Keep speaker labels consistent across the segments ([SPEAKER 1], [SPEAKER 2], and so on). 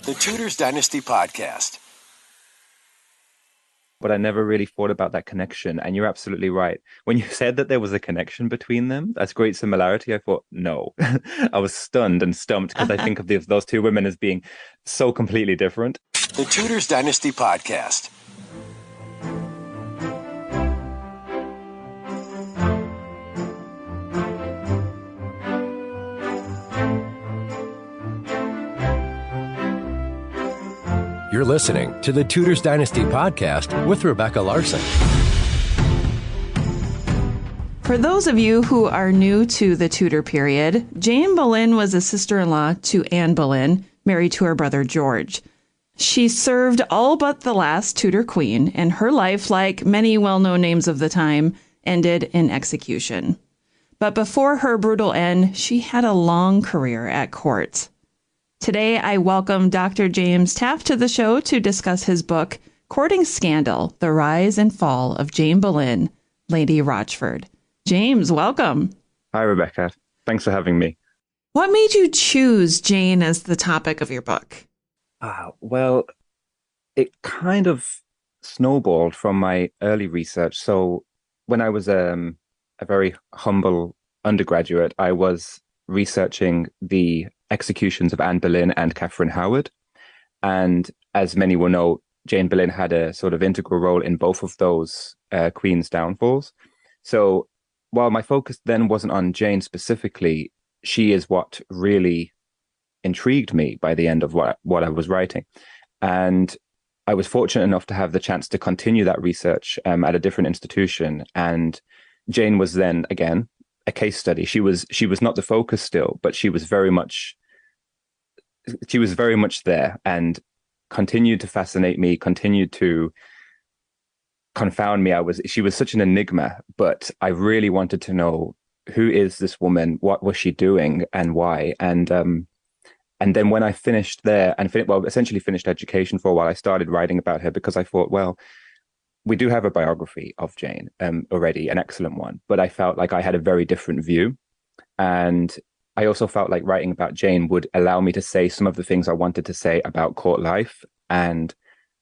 [SPEAKER 1] The Tudors Dynasty Podcast.
[SPEAKER 2] But I never really thought about that connection. And you're absolutely right. When you said that there was a connection between them, that's great similarity. I thought, no. I was stunned and stumped because I think of those two women as being so completely different.
[SPEAKER 1] The Tudors Dynasty Podcast.
[SPEAKER 3] You're listening to the Tudors Dynasty Podcast with Rebecca Larson.
[SPEAKER 4] For those of you who are new to the Tudor period, Jane Boleyn was a sister-in-law to Anne Boleyn, married to her brother George. She served all but the last Tudor queen, and her life, like many well-known names of the time, ended in execution. But before her brutal end, she had a long career at court. Today, I welcome Dr. James Taffe to the show to discuss his book, Courting Scandal, The Rise and Fall of Jane Boleyn, Lady Rochford. James, welcome.
[SPEAKER 2] Hi, Rebecca. Thanks for having me.
[SPEAKER 4] What made you choose Jane as the topic of your book?
[SPEAKER 2] Well, it kind of snowballed from my early research. So when I was a very humble undergraduate, I was researching the executions of Anne Boleyn and Katherine Howard. And as many will know, Jane Boleyn had a sort of integral role in both of those queens' downfalls. So while my focus then wasn't on Jane specifically, she is what really intrigued me by the end of what I was writing. And I was fortunate enough to have the chance to continue that research at a different institution. And Jane was then, again, a case study. She was not the focus still, but she was very much there and continued to fascinate me, continued to confound me. She was such an enigma, but I really wanted to know, who is this woman? What was she doing and why? And then when I finished there and essentially finished education for a while, I started writing about her because I thought, well, we do have a biography of Jane already, an excellent one, but I felt like I had a very different view. And I also felt like writing about Jane would allow me to say some of the things I wanted to say about court life and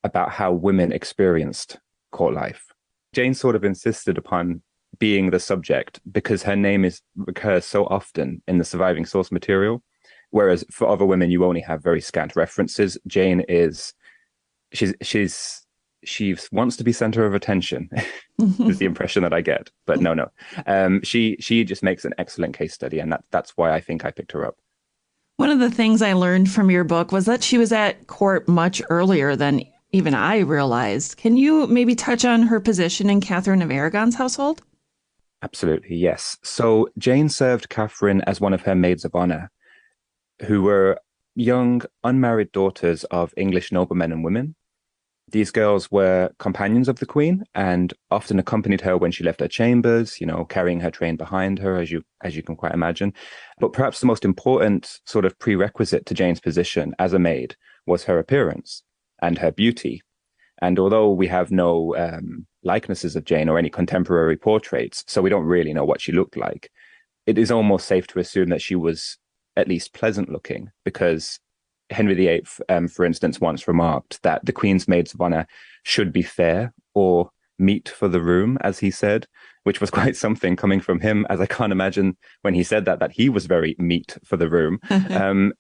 [SPEAKER 2] about how women experienced court life. Jane sort of insisted upon being the subject because her name recurs so often in the surviving source material, whereas for other women, you only have very scant references. Jane she wants to be center of attention is the impression that I get, but no. She just makes an excellent case study, and that's why I think I picked her up.
[SPEAKER 4] One of the things I learned from your book was that she was at court much earlier than even I realized. Can you maybe touch on her position in Catherine of Aragon's household?
[SPEAKER 2] Absolutely, yes. So Jane served Catherine as one of her maids of honor, who were young, unmarried daughters of English noblemen and women. These girls were companions of the Queen and often accompanied her when she left her chambers, carrying her train behind her, as you can quite imagine. But perhaps the most important sort of prerequisite to Jane's position as a maid was her appearance and her beauty. And although we have no likenesses of Jane or any contemporary portraits, so we don't really know what she looked like, it is almost safe to assume that she was at least pleasant looking, because Henry VIII, for instance, once remarked that the Queen's maids of honor should be fair or meet for the room, as he said, which was quite something coming from him, as I can't imagine when he said that he was very meet for the room.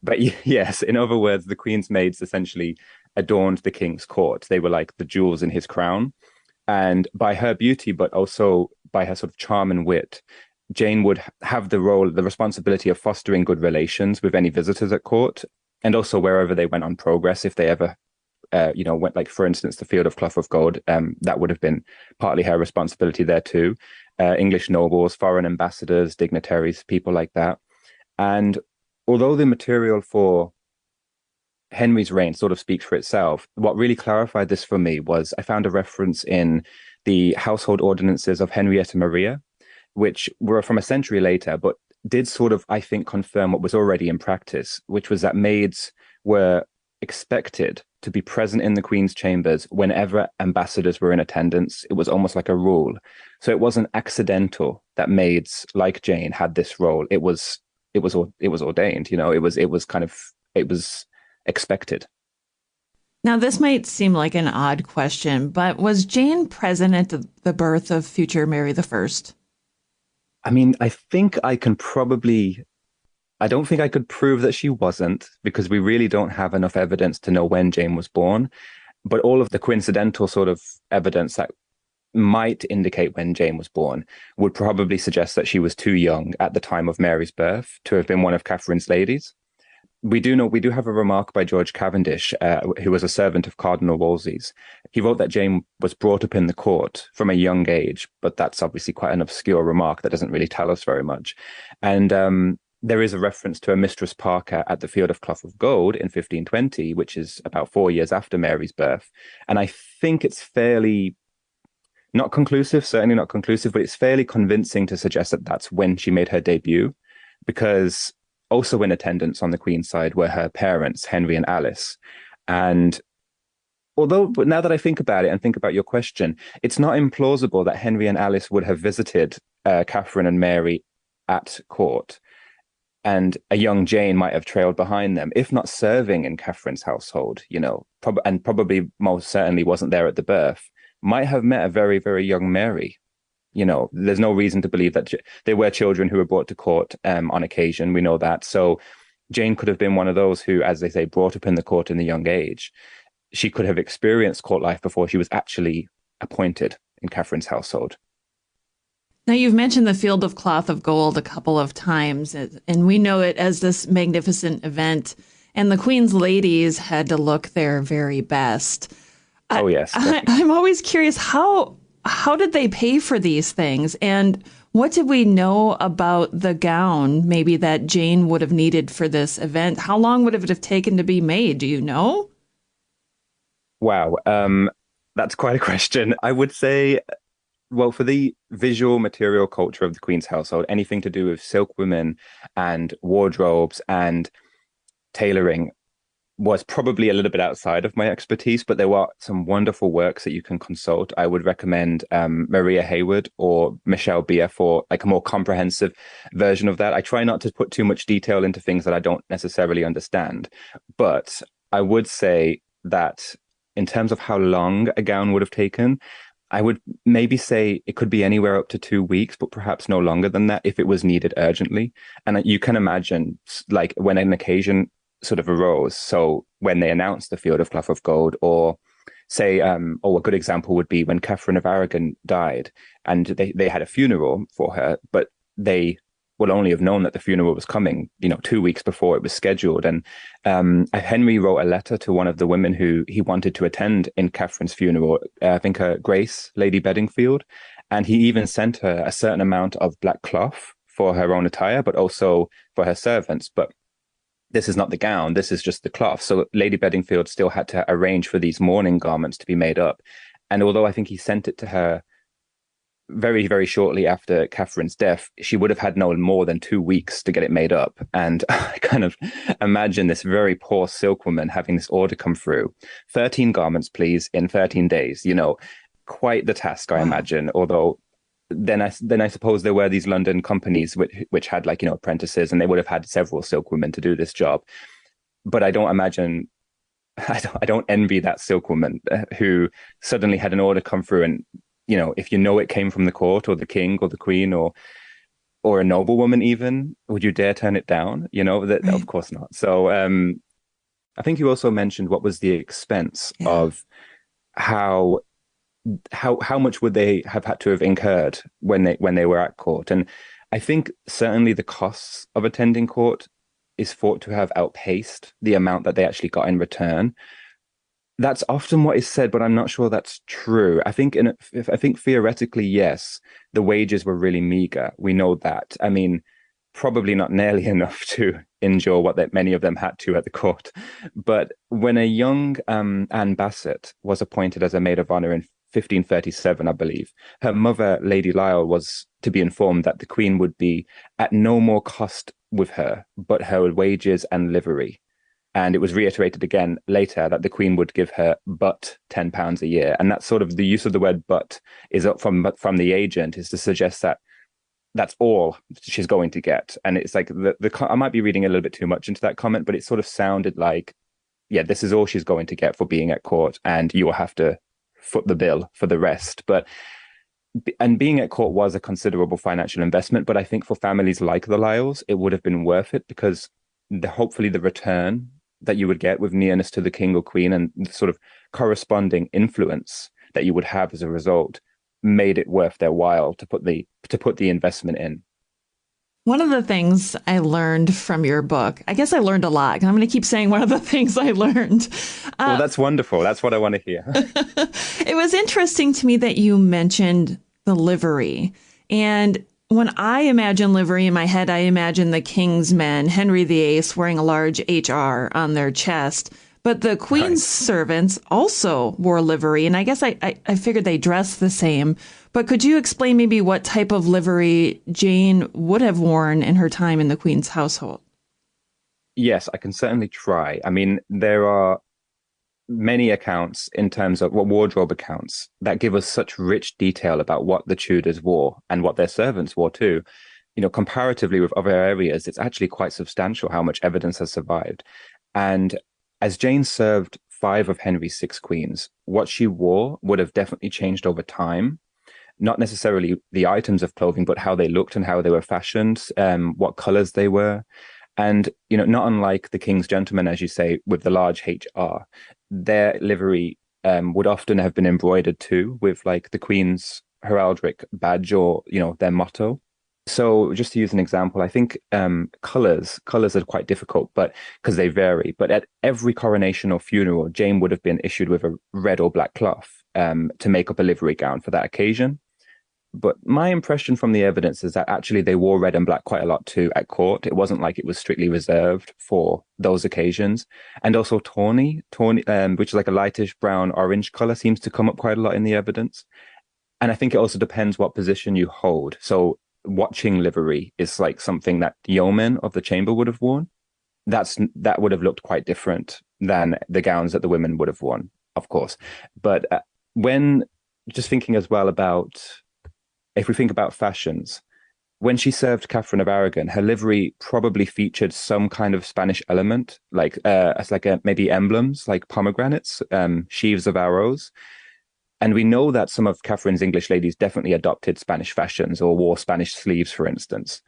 [SPEAKER 2] But yes, in other words, the Queen's maids essentially adorned the king's court. They were like the jewels in his crown. And by her beauty, but also by her sort of charm and wit, Jane would have the responsibility of fostering good relations with any visitors at court, and also wherever they went on progress. If they ever, went, like, for instance, the Field of Cloth of Gold, that would have been partly her responsibility there too. English nobles, foreign ambassadors, dignitaries, people like that. And although the material for Henry's reign sort of speaks for itself, what really clarified this for me was I found a reference in the household ordinances of Henrietta Maria, which were from a century later, but did sort of, I think, confirm what was already in practice, which was that maids were expected to be present in the Queen's chambers whenever ambassadors were in attendance. It was almost like a rule. So it wasn't accidental that maids like Jane had this role. It was ordained, it was expected.
[SPEAKER 4] Now, this might seem like an odd question, but was Jane present at the birth of future Mary the First?
[SPEAKER 2] I mean, I don't think I could prove that she wasn't, because we really don't have enough evidence to know when Jane was born. But all of the coincidental sort of evidence that might indicate when Jane was born would probably suggest that she was too young at the time of Mary's birth to have been one of Catherine's ladies. We do have a remark by George Cavendish, who was a servant of Cardinal Wolsey's. He wrote that Jane was brought up in the court from a young age, but that's obviously quite an obscure remark that doesn't really tell us very much. And there is a reference to a Mistress Parker at the Field of Cloth of Gold in 1520, which is about 4 years after Mary's birth. And I think it's fairly not conclusive, certainly not conclusive, but it's fairly convincing to suggest that that's when she made her debut, because also in attendance on the Queen's side were her parents, Henry and Alice. And but now that I think about it and think about your question, it's not implausible that Henry and Alice would have visited Catherine and Mary at court, and a young Jane might have trailed behind them, if not serving in Catherine's household, and probably most certainly wasn't there at the birth, might have met a very, very young Mary. There's no reason to believe that there were children who were brought to court on occasion. We know that. So Jane could have been one of those who, as they say, brought up in the court in a young age. She could have experienced court life before she was actually appointed in Catherine's household.
[SPEAKER 4] Now, you've mentioned the Field of Cloth of Gold a couple of times, and we know it as this magnificent event, and the Queen's ladies had to look their very best.
[SPEAKER 2] Oh, yes.
[SPEAKER 4] I'm always curious, how did they pay for these things? And what did we know about the gown, maybe that Jane would have needed for this event? How long would it have taken to be made? Do you know?
[SPEAKER 2] Wow. That's quite a question. I would say, well, for the visual material culture of the Queen's household, anything to do with silk women and wardrobes and tailoring was probably a little bit outside of my expertise, but there were some wonderful works that you can consult. I would recommend Maria Hayward or Michelle Beer for like a more comprehensive version of that. I try not to put too much detail into things that I don't necessarily understand, but I would say that in terms of how long a gown would have taken, I would maybe say it could be anywhere up to 2 weeks, but perhaps no longer than that if it was needed urgently. And you can imagine, like, when an occasion sort of arose. So when they announced the Field of Cloth of Gold, or say, a good example would be when Catherine of Aragon died, and they had a funeral for her, but they would only have known that the funeral was coming, 2 weeks before it was scheduled. And Henry wrote a letter to one of the women who he wanted to attend in Catherine's funeral, I think Grace, Lady Bedingfield. And he even sent her a certain amount of black cloth for her own attire, but also for her servants. But this is not the gown, this is just the cloth. So Lady Bedingfield still had to arrange for these mourning garments to be made up. And although I think he sent it to her very, very shortly after Catherine's death, she would have had no more than 2 weeks to get it made up. And I kind of imagine this very poor silkwoman having this order come through. 13 garments, please, in 13 days. Quite the task, I imagine. Although then I suppose there were these London companies which had apprentices, and they would have had several silkwomen to do this job. But I don't imagine, I don't envy that silkwoman who suddenly had an order come through, and if it came from the court or the king or the queen or a noblewoman even, would you dare turn it down? Right. Of course not. So I think you also mentioned what was the expense of how much would they have had to have incurred when they were at court. And I think certainly the costs of attending court is thought to have outpaced the amount that they actually got in return. That's often what is said, but I'm not sure that's true. I think theoretically, yes, the wages were really meager. We know that. I mean, probably not nearly enough to endure what many of them had to at the court. But when a young Anne Bassett was appointed as a Maid of Honor in 1537, I believe, her mother, Lady Lisle, was to be informed that the Queen would be at no more cost with her but her wages and livery. And it was reiterated again later that the Queen would give her but £10 a year. And that's sort of the use of the word but is up from the agent, is to suggest that that's all she's going to get. And it's like I might be reading a little bit too much into that comment, but it sort of sounded like yeah, this is all she's going to get for being at court, and you will have to foot the bill for the rest. And being at court was a considerable financial investment, but I think for families like the Lyles, it would have been worth it because hopefully the return that you would get with nearness to the king or queen and the sort of corresponding influence that you would have as a result made it worth their while to put the investment in.
[SPEAKER 4] One of the things I learned from your book, I guess I learned a lot. I'm going to keep saying one of the things I learned.
[SPEAKER 2] Well, that's wonderful. That's what I want to hear.
[SPEAKER 4] It was interesting to me that you mentioned the livery. And when I imagine livery in my head, I imagine the king's men, Henry VIII, wearing a large HR on their chest. But the queen's servants also wore livery. And I guess I figured they dressed the same. But could you explain maybe what type of livery Jane would have worn in her time in the queen's household?
[SPEAKER 2] Yes, I can certainly try. I mean, there are many accounts in terms of wardrobe accounts that give us such rich detail about what the Tudors wore and what their servants wore too. You know, comparatively with other areas, it's actually quite substantial how much evidence has survived. And as Jane served 5 of Henry's 6 queens, what she wore would have definitely changed over time. Not necessarily the items of clothing, but how they looked and how they were fashioned, what colors they were. And, you know, not unlike the king's gentlemen, as you say, with the large HR, their livery would often have been embroidered too with like the queen's heraldic badge or, you know, their motto. So just to use an example, I think colors are quite difficult, but because they vary. But at every coronation or funeral, Jane would have been issued with a red or black cloth to make up a livery gown for that occasion. But my impression from the evidence is that actually they wore red and black quite a lot too at court. It wasn't like it was strictly reserved for those occasions. And also tawny, which is like a lightish brown orange color, seems to come up quite a lot in the evidence. And I think it also depends what position you hold. So watching livery is like something that yeomen of the chamber would have worn. That would have looked quite different than the gowns that the women would have worn, of course. But when just thinking as well about, if we think about fashions, when she served Catherine of Aragon, her livery probably featured some kind of Spanish element, like maybe emblems, like pomegranates, sheaves of arrows. And we know that some of Catherine's English ladies definitely adopted Spanish fashions or wore Spanish sleeves, for instance.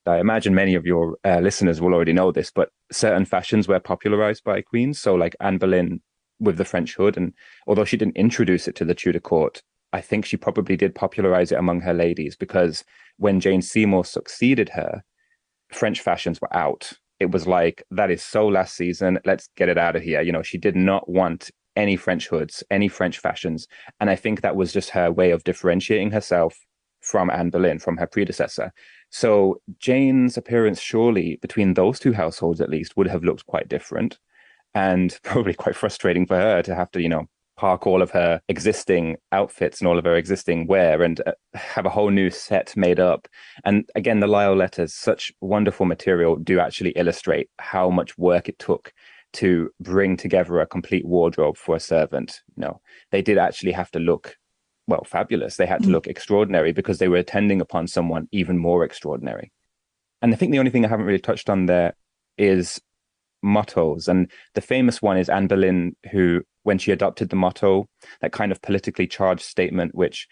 [SPEAKER 2] I imagine many of your listeners will already know this, but certain fashions were popularized by queens. So like Anne Boleyn with the French hood, and although she didn't introduce it to the Tudor court, I think she probably did popularize it among her ladies, because when Jane Seymour succeeded her, French fashions were out. It was like, that is so last season, let's get it out of here. You know, she did not want any French hoods, any French fashions. And I think that was just her way of differentiating herself from Anne Boleyn, from her predecessor. So Jane's appearance, surely, between those two households at least, would have looked quite different, and probably quite frustrating for her to have to, you know, park all of her existing outfits and all of her existing wear and have a whole new set made up. And again, the Lyle letters, such wonderful material, do actually illustrate how much work it took to bring together a complete wardrobe for a servant. You know, they did actually have to look, well, fabulous. They had to look extraordinary because they were attending upon someone even more extraordinary. And I think the only thing I haven't really touched on there is mottos. And the famous one is Anne Boleyn, who, when she adopted the motto, that kind of politically charged statement, which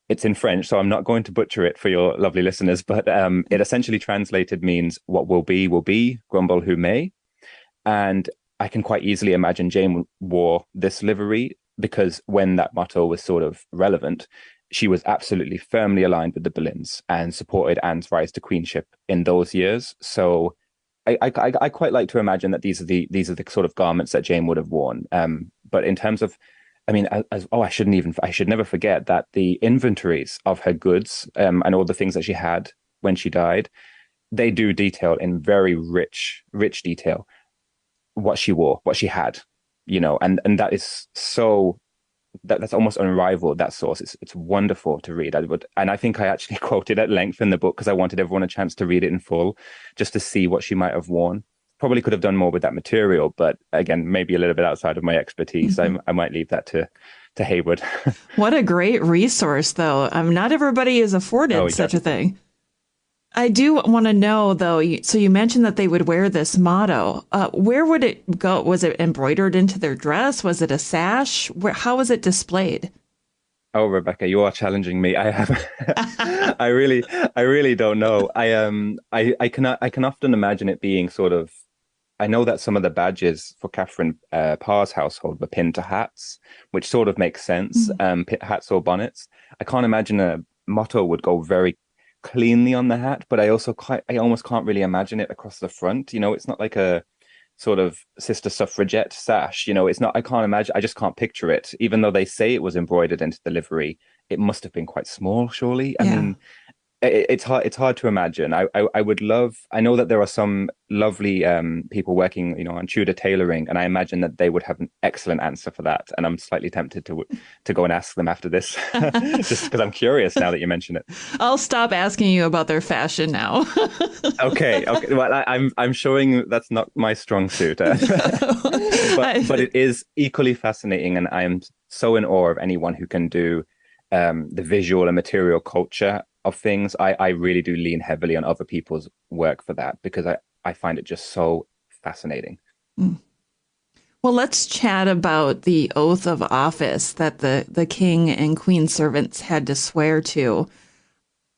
[SPEAKER 2] it's in French, so I'm not going to butcher it for your lovely listeners, but it essentially translated means what will be, grumble who may. And I can quite easily imagine Jane wore this livery because when that motto was sort of relevant, she was absolutely firmly aligned with the Boleyns and supported Anne's rise to queenship in those years. So I quite like to imagine that these are the sort of garments that Jane would have worn. But in terms of, I mean, I should never forget that the inventories of her goods and all the things that she had when she died, they do detail in very rich detail what she wore, what she had, you know, and that is so, that's almost unrivaled, that source. It's wonderful to read. I think I actually quoted at length in the book because I wanted everyone a chance to read it in full, just to see what she might have worn. Probably could have done more with that material, but again, maybe a little bit outside of my expertise. I might leave that to Hayward. What
[SPEAKER 4] a great resource, though. Not everybody is afforded such a thing. I do want to know, though, so you mentioned that they would wear this motto. Where would it go? Was it embroidered into their dress? Was it a sash? How was it displayed?
[SPEAKER 2] Oh, Rebecca, you are challenging me. I have, I really don't know. I can often imagine it being sort of. I know that some of the badges for Catherine Parr's household were pinned to hats, which sort of makes sense. Hats or bonnets. I can't imagine a motto would go very cleanly on the hat, but I almost can't really imagine it across the front. It's not like a sort of sister suffragette sash. It's not, I can't imagine, I just can't picture it. Even though they say it was embroidered into the livery, it must have been quite small, surely. I mean, it's hard to imagine. I would love, I know that there are some lovely people working, on Tudor tailoring, and I imagine that they would have an excellent answer for that. And I'm slightly tempted to go and ask them after this, just because I'm curious now that you mention it.
[SPEAKER 4] I'll stop asking you about their fashion now.
[SPEAKER 2] Okay. Well, I'm showing that's not my strong suit, but it is equally fascinating, and I am so in awe of anyone who can do the visual and material culture of things. I really do lean heavily on other people's work for that, because I find it just so fascinating.
[SPEAKER 4] Well, let's chat about the oath of office that the king and queen servants had to swear to.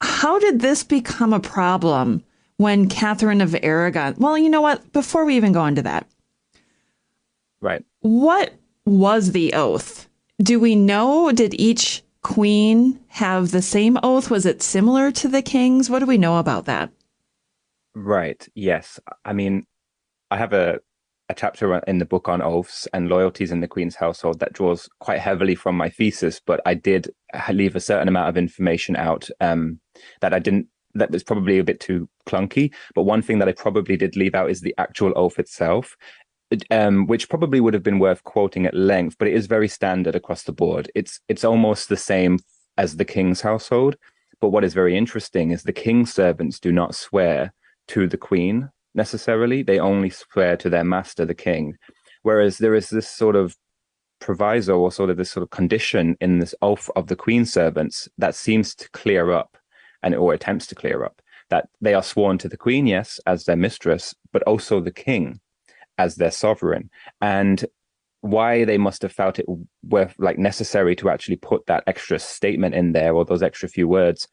[SPEAKER 4] How did this become a problem when Catherine of Aragon? Well, you know what? Before we even go into that.
[SPEAKER 2] Right.
[SPEAKER 4] What was the oath? Do we know? Did each queen have the same oath? Was it similar to the king's? What do we know about that?
[SPEAKER 2] Right. Yes. I mean, I have a chapter in the book on oaths and loyalties in the Queen's household that draws quite heavily from my thesis, but I did leave a certain amount of information out that was probably a bit too clunky. But one thing that I probably did leave out is the actual oath itself, which probably would have been worth quoting at length, but it is very standard across the board. It's almost the same as the king's household. But what is very interesting is the king's servants do not swear to the queen necessarily. They only swear to their master, the king. Whereas there is this sort of proviso, or sort of this sort of condition in this oath of the queen's servants that seems to clear up, or attempts to clear up, that they are sworn to the queen, yes, as their mistress, but also the king as their sovereign. And why they must have felt it necessary to actually put that extra statement in there, or those extra few words,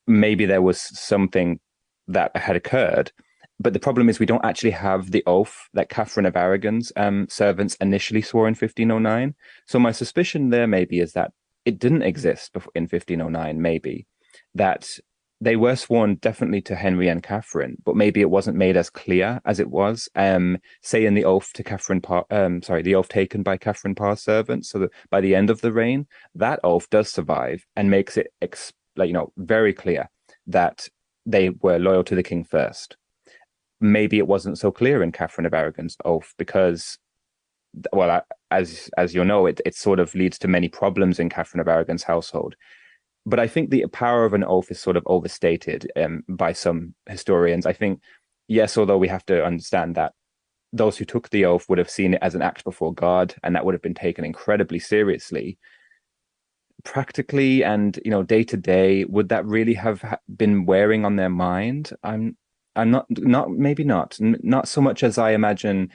[SPEAKER 2] maybe there was something that had occurred. But the problem is we don't actually have the oath that Catherine of Aragon's servants initially swore in 1509. So my suspicion there maybe is that it didn't exist in 1509, maybe, that they were sworn definitely to Henry and Catherine, but maybe it wasn't made as clear as it was, say in the oath to the oath taken by Catherine Parr's servants. So that by the end of the reign, that oath does survive and makes it very clear that they were loyal to the king first. Maybe it wasn't so clear in Catherine of Aragon's oath because, well, as you know, it sort of leads to many problems in Catherine of Aragon's household. But I think the power of an oath is sort of overstated by some historians. I think, yes, although we have to understand that those who took the oath would have seen it as an act before God, and that would have been taken incredibly seriously. Practically and, day to day, would that really have been wearing on their mind? I'm not so much as I imagine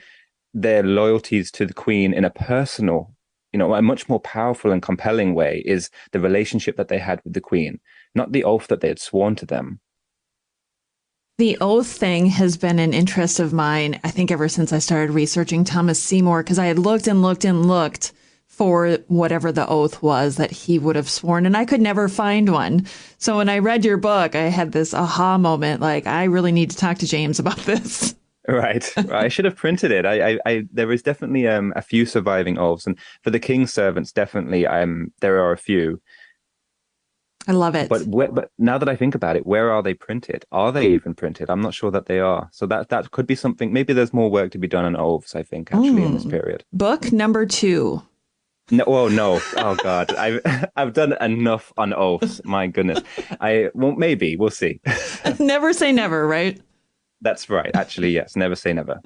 [SPEAKER 2] their loyalties to the Queen in a personal, a much more powerful and compelling way is the relationship that they had with the Queen, not the oath that they had sworn to them.
[SPEAKER 4] The oath thing has been an interest of mine, I think, ever since I started researching Thomas Seymour, because I had looked and looked and looked for whatever the oath was that he would have sworn, and I could never find one. So when I read your book, I had this aha moment, like, I really need to talk to James about this.
[SPEAKER 2] Right. I should have printed it. There is definitely a few surviving oaths, and for the king's servants, definitely there are a few.
[SPEAKER 4] I love it.
[SPEAKER 2] But now that I think about it, where are they printed? Are they even printed? I'm not sure that they are. So that could be something. Maybe there's more work to be done on oaths, I think, actually, in this period.
[SPEAKER 4] Book number 2.
[SPEAKER 2] No, oh God, I've done enough on oaths. My goodness, maybe we'll see.
[SPEAKER 4] Never say never, right?
[SPEAKER 2] That's right. Actually, yes, never say never.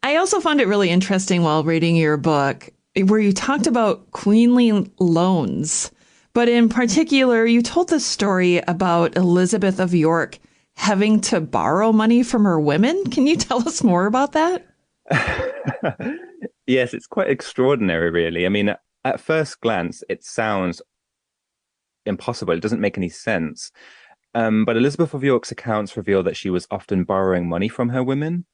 [SPEAKER 4] I also found it really interesting while reading your book, where you talked about queenly loans, but in particular, you told the story about Elizabeth of York having to borrow money from her women. Can you tell us more about that?
[SPEAKER 2] Yes, it's quite extraordinary, really. I mean, at first glance, it sounds impossible. It doesn't make any sense. But Elizabeth of York's accounts reveal that she was often borrowing money from her women.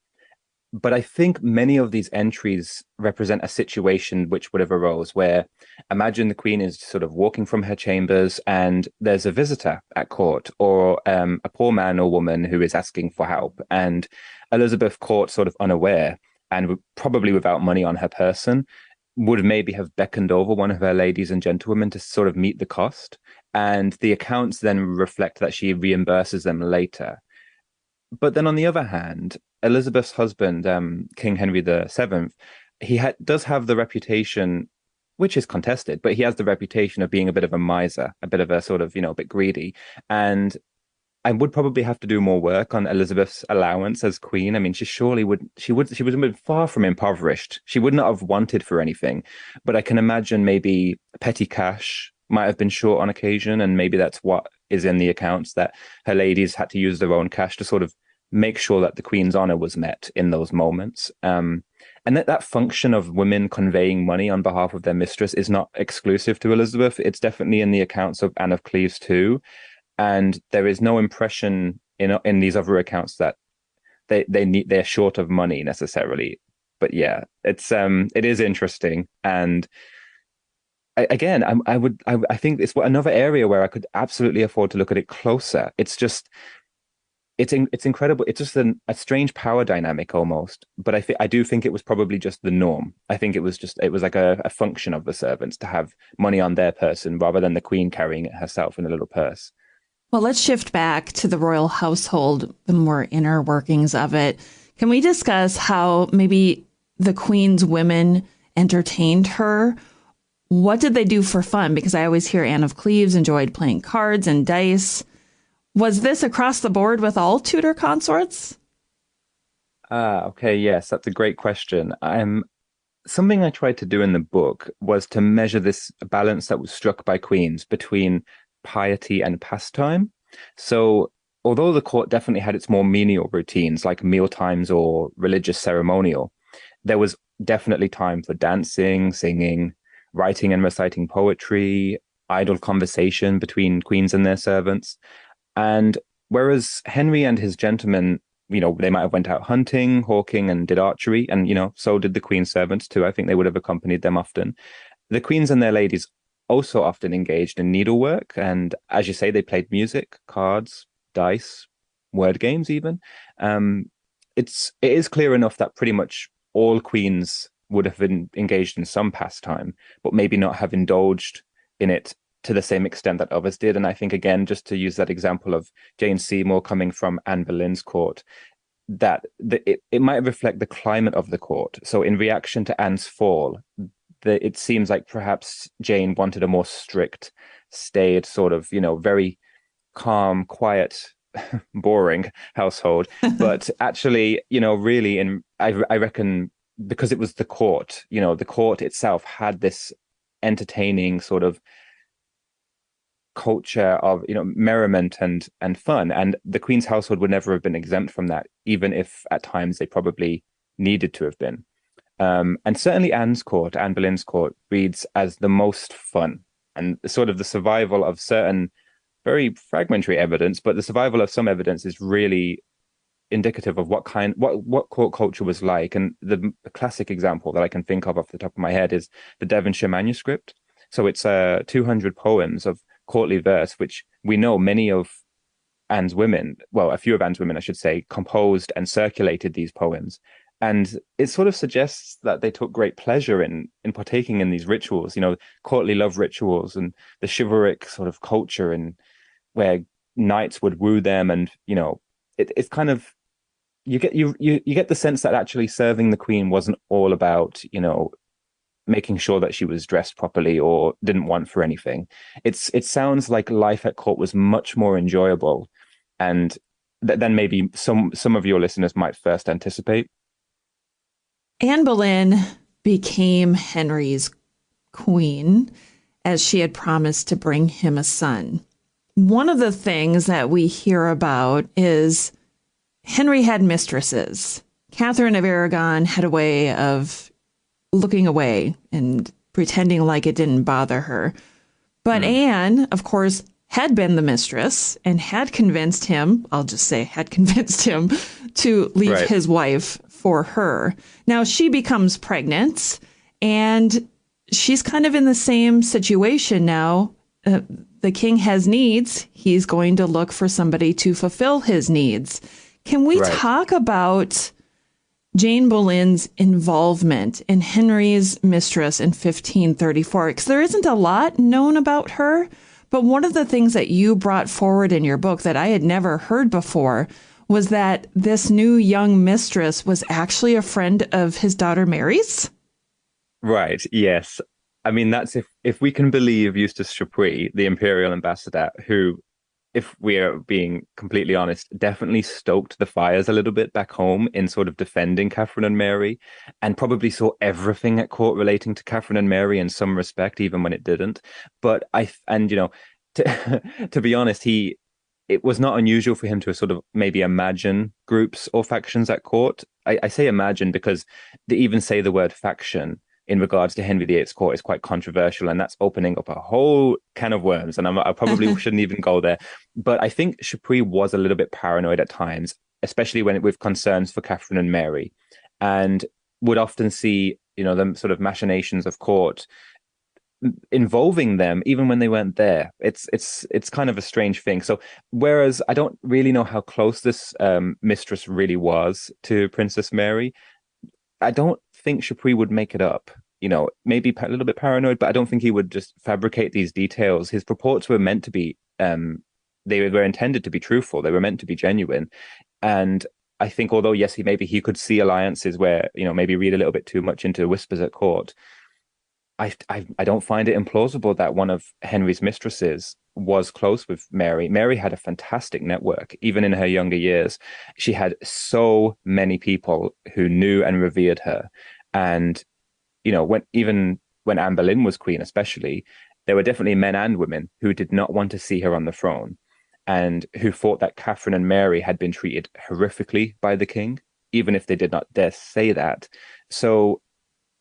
[SPEAKER 2] But I think many of these entries represent a situation which would have arose where imagine the Queen is sort of walking from her chambers and there's a visitor at court or a poor man or woman who is asking for help. And Elizabeth, caught sort of unaware and probably without money on her person, would maybe have beckoned over one of her ladies and gentlewomen to sort of meet the cost. And the accounts then reflect that she reimburses them later. But then on the other hand, Elizabeth's husband, King Henry VII, does have the reputation, which is contested, but he has the reputation of being a bit of a miser, a bit of a sort of, a bit greedy. And I would probably have to do more work on Elizabeth's allowance as queen. I mean, she would have been far from impoverished. She would not have wanted for anything, but I can imagine maybe petty cash might have been short on occasion, and maybe that's what is in the accounts, that her ladies had to use their own cash to sort of make sure that the Queen's honor was met in those moments. And that function of women conveying money on behalf of their mistress is not exclusive to Elizabeth. It's definitely in the accounts of Anne of Cleves too. And there is no impression in these other accounts that they're short of money necessarily. But yeah, it is interesting. And I think it's another area where I could absolutely afford to look at it closer. It's incredible. It's just a strange power dynamic almost. But I do think it was probably just the norm. I think it was like a function of the servants to have money on their person rather than the Queen carrying it herself in a little purse.
[SPEAKER 4] Well, let's shift back to the royal household, the more inner workings of it. Can we discuss how maybe the Queen's women entertained her? What did they do for fun? Because I always hear Anne of Cleves enjoyed playing cards and dice. Was this across the board with all Tudor consorts?
[SPEAKER 2] Okay, yes, that's a great question. Something I tried to do in the book was to measure this balance that was struck by queens between piety and pastime. So although the court definitely had its more menial routines like meal times or religious ceremonial, there was definitely time for dancing, singing, writing and reciting poetry, idle conversation between queens and their servants. And whereas Henry and his gentlemen, they might have went out hunting, hawking, and did archery, and, so did the Queen's servants too. I think they would have accompanied them often. The queens and their ladies also often engaged in needlework. And as you say, they played music, cards, dice, word games even. It is clear enough that pretty much all queens would have been engaged in some pastime, but maybe not have indulged in it to the same extent that others did. And I think, again, just to use that example of Jane Seymour coming from Anne Boleyn's court, that it might reflect the climate of the court. So in reaction to Anne's fall, it seems like perhaps Jane wanted a more strict, staid, sort of, very calm, quiet, boring household. But actually, really, I reckon because it was the court, the court itself had this entertaining sort of culture of merriment and fun, and the Queen's household would never have been exempt from that, even if at times they probably needed to have been. And certainly Anne Boleyn's court reads as the most fun, and sort of the survival of certain very fragmentary evidence, but the survival of some evidence is really indicative of what court culture was like. And the classic example that I can think of off the top of my head is the Devonshire manuscript. So it's 200 poems of courtly verse, which we know many of Anne's women, well, a few of Anne's women, I should say, composed and circulated these poems. And it sort of suggests that they took great pleasure in partaking in these rituals, courtly love rituals and the chivalric sort of culture, and where knights would woo them. And, it's kind of, you get the sense that actually serving the Queen wasn't all about, making sure that she was dressed properly or didn't want for anything. It sounds like life at court was much more enjoyable, and than maybe some of your listeners might first anticipate.
[SPEAKER 4] Anne Boleyn became Henry's queen as she had promised to bring him a son. one of the things that we hear about is Henry had mistresses. Catherine of Aragon had a way of looking away and pretending like it didn't bother her. But Anne, of course, had been the mistress and had convinced him, I'll just say had convinced him to leave his wife for her. Now she becomes pregnant and she's kind of in the same situation now. The king has needs. He's going to look for somebody to fulfill his needs. Can we talk about Jane Boleyn's involvement in Henry's mistress in 1534? Because there isn't a lot known about her. But one of the things that you brought forward in your book that I had never heard before was that this new young mistress was actually a friend of his daughter Mary's.
[SPEAKER 2] Right. Yes. I mean, that's if we can believe Eustace Chapuis, the imperial ambassador, who, if we are being completely honest, definitely stoked the fires a little bit back home in sort of defending Catherine and Mary, and probably saw everything at court relating to Catherine and Mary in some respect, even when it didn't. But to be honest, it was not unusual for him to sort of maybe imagine groups or factions at court. I say imagine because to even say the word faction in regards to Henry VIII's court is quite controversial, and that's opening up a whole can of worms, and I probably shouldn't even go there. But I think Chapuis was a little bit paranoid at times, especially with concerns for Catherine and Mary, and would often see, the sort of machinations of court involving them even when they weren't there. It's kind of a strange thing. So whereas I don't really know how close this mistress really was to Princess Mary, I don't think Chapuis would make it up. Maybe a little bit paranoid, but I don't think he would just fabricate these details. His reports were meant to be, they were intended to be truthful. They were meant to be genuine. And I think, although, yes, he could see alliances where, maybe read a little bit too much into whispers at court, I don't find it implausible that one of Henry's mistresses was close with Mary. Mary had a fantastic network, even in her younger years. She had so many people who knew and revered her. And, when Anne Boleyn was queen, especially, there were definitely men and women who did not want to see her on the throne and who thought that Catherine and Mary had been treated horrifically by the king, even if they did not dare say that. So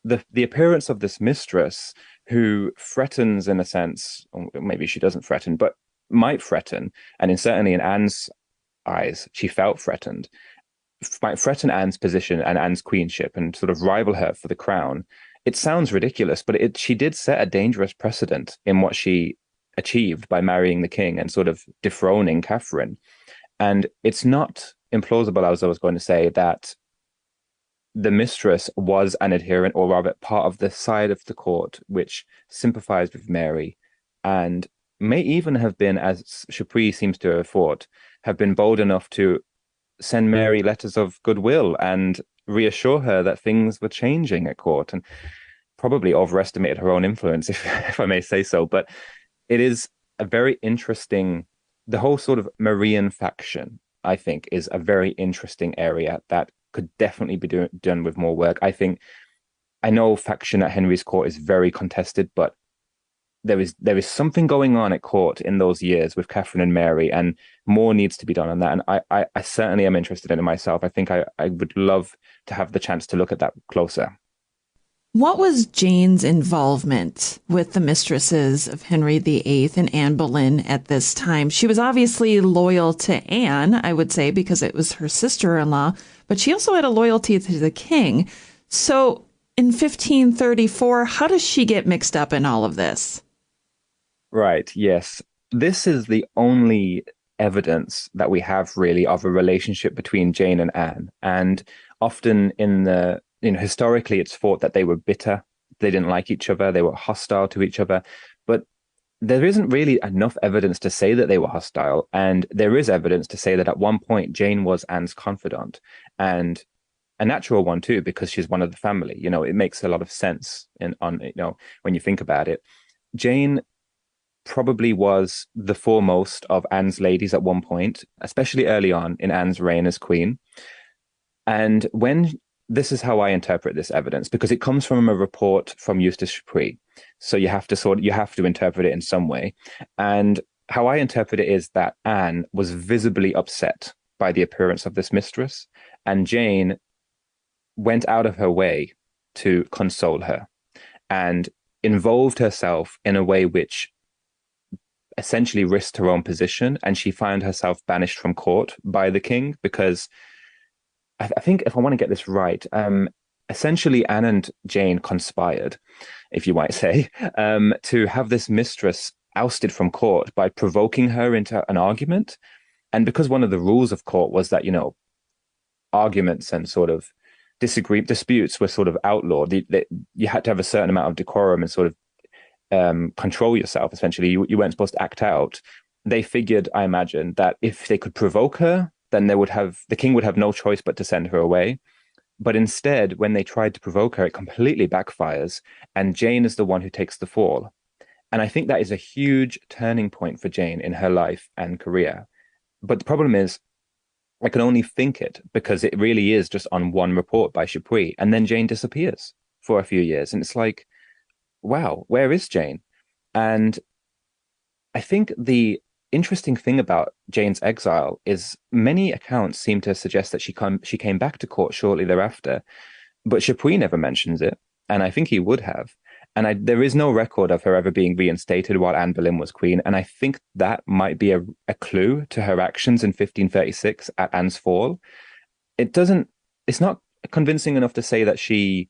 [SPEAKER 2] the appearance of this mistress who threatens, in a sense, or maybe she doesn't threaten, but might threaten, and certainly in Anne's eyes, she felt threatened, might threaten Anne's position and Anne's queenship and sort of rival her for the crown. It sounds ridiculous, but she did set a dangerous precedent in what she achieved by marrying the king and sort of dethroning Catherine. And it's not implausible, as I was going to say, that the mistress was an adherent, or rather part of the side of the court which sympathized with Mary, and may even have been, as Chapuis seems to have thought, have been bold enough to send Mary letters of goodwill and reassure her that things were changing at court, and probably overestimated her own influence, if I may say so. But it is a very interesting, the whole sort of Marian faction, I think, is a very interesting area that could definitely be done with more work. I know faction at Henry's court is very contested, but there is something going on at court in those years with Catherine and Mary, and more needs to be done on that. And I certainly am interested in it myself. I think I would love to have the chance to look at that closer.
[SPEAKER 4] What was Jane's involvement with the mistresses of Henry VIII and Anne Boleyn at this time? She was obviously loyal to Anne, I would say, because it was her sister-in-law, but she also had a loyalty to the king. So in 1534, how does she get mixed up in all of this?
[SPEAKER 2] Right, yes. This is the only evidence that we have really of a relationship between Jane and Anne. And often historically, it's thought that they were bitter, they didn't like each other, they were hostile to each other. But there isn't really enough evidence to say that they were hostile. And there is evidence to say that at one point, Jane was Anne's confidant, and a natural one too, because she's one of the family. It makes a lot of sense when you think about it. Jane probably was the foremost of Anne's ladies at one point, especially early on in Anne's reign as queen. And this is how I interpret this evidence, because it comes from a report from Eustace Chapuis. So you have to interpret it in some way. And how I interpret it is that Anne was visibly upset by the appearance of this mistress, and Jane went out of her way to console her and involved herself in a way which essentially risked her own position, and she found herself banished from court by the king because I think, if I want to get this right, essentially Anne and Jane conspired, if you might say, to have this mistress ousted from court by provoking her into an argument. And because one of the rules of court was that, arguments and sort of disputes were sort of outlawed. You had to have a certain amount of decorum and sort of control yourself. Essentially, you weren't supposed to act out. They figured, I imagine, that if they could provoke her, then the king would have no choice but to send her away. But instead, when they tried to provoke her, it completely backfires, and Jane is the one who takes the fall. And I think that is a huge turning point for Jane in her life and career. But the problem is, I can only think it because it really is just on one report by Chapuis, and then Jane disappears for a few years. And it's like, wow, where is Jane? And I think the interesting thing about Jane's exile is many accounts seem to suggest that she came back to court shortly thereafter, but Chapuis never mentions it, and I think he would have. And there is no record of her ever being reinstated while Anne Boleyn was queen, and I think that might be a clue to her actions in 1536 at Anne's fall. It's not convincing enough to say that she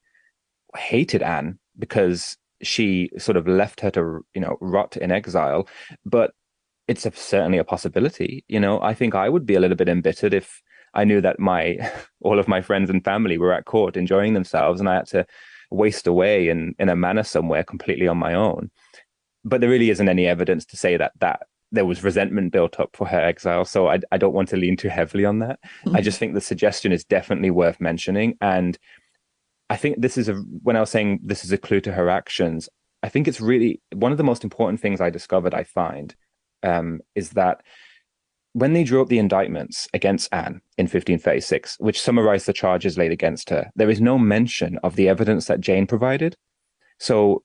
[SPEAKER 2] hated Anne because she sort of left her to, rot in exile, but it's certainly a possibility. I think I would be a little bit embittered if I knew that all of my friends and family were at court enjoying themselves and I had to waste away in a manor somewhere completely on my own. But there really isn't any evidence to say that there was resentment built up for her exile. So I don't want to lean too heavily on that. Mm-hmm. I just think the suggestion is definitely worth mentioning. And I think when I was saying this is a clue to her actions, I think it's really one of the most important things I discovered, I find, is that when they drew up the indictments against Anne in 1536, which summarized the charges laid against her, there is no mention of the evidence that Jane provided. So